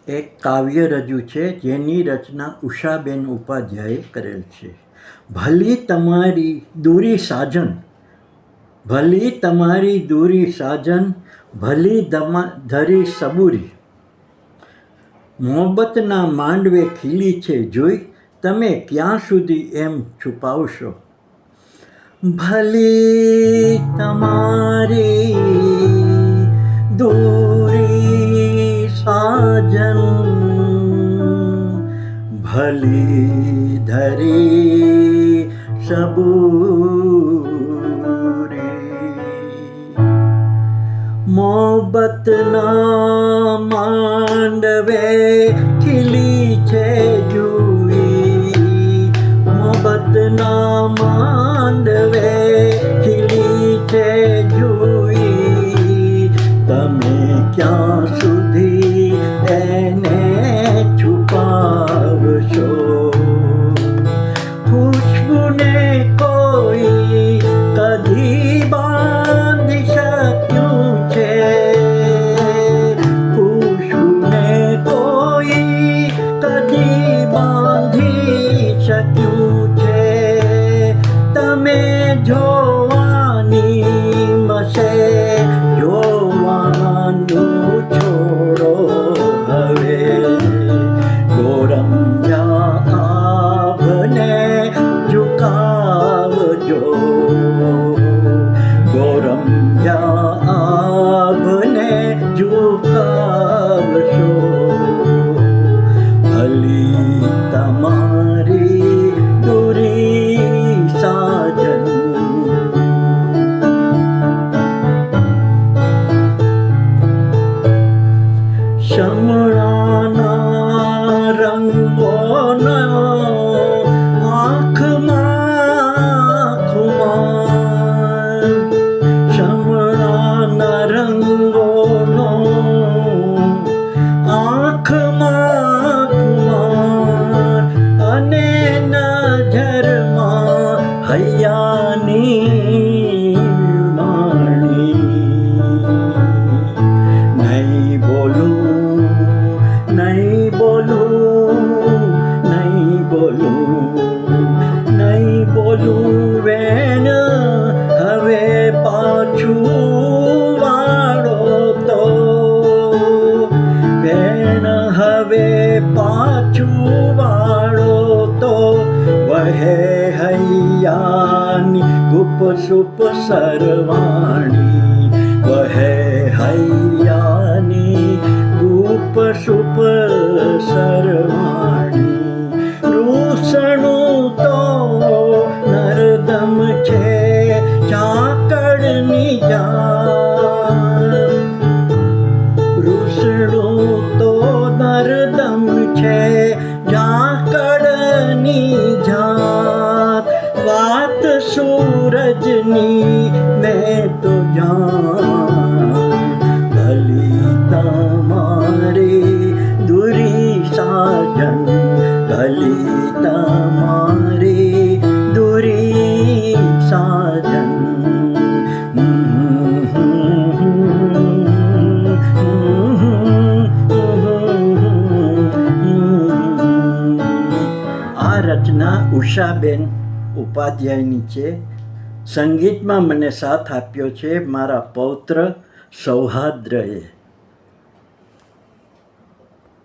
એક કાવ્ય રજૂ છે જેની રચના ઉષાબેન ઉપાધ્યાયે કરેલ છે. ભલી તમારી દૂરી સાજન, ભલી તમારી દૂરી સાજન, ભલી ધરી સબૂરી, મોહબ્બતના માંડવે ખીલી છે જોઈ, તમે ક્યાં સુધી એમ છુપાવશો. ભલી તમારી દૂરી સાજન, ભલી ધરી સબૂરી, મોહબ્બતના માંડવે ખીલી છે જુઈ, મોહબ્બતના માંડવે ખીલી છે જુઈ, તમે ક્યાં સુધી એને છુપાવશો. ખુશ્બુને કોઈ કદી બાંધી શક્યું છે, ખુશ્બુને કોઈ કદી બાંધી શક્યું છે, તમે જોવાની મશે જોવાનું છોડો હવે. ગોરંજા આભને ઝુકાવજો, ગોરંજા આભને ઝુકાવશો. ભલી તમારી દૂરી સાજન, શમળાના રંગોનો આંખમાં ખુમાર, શમળાના રંગોનો આંખમાં ખુમાર, અને નજરમાં હૈયાની વાણી. નહીં બોલું, નહીં બોલું, નહીં બોલું, નહીં બોલું વેણ હવે પાછું વાળો તો, વેણ હવે પાછું વાળો તો, વહે હૈયાની ગુપ સુપ સરવાણી, વહે હૈયાની ગુપ સુપ સરવાણી. રૂસણું તો નરદમ છે ચાકળની જાન, રૂસણું તો નરદમ છે ઝાકળની જાત, વાત સૂરજની મેં તો જાણ. ભલી તમારી દૂરી સાજન, ભલી તમારી દૂરી સાજન. આ રચના ઉષાબેન ઉપાધ્યાયની છે. સંગીતમાં મને સાથ આપ્યો છે મારા પૌત્ર સૌહાર્દ્રએ.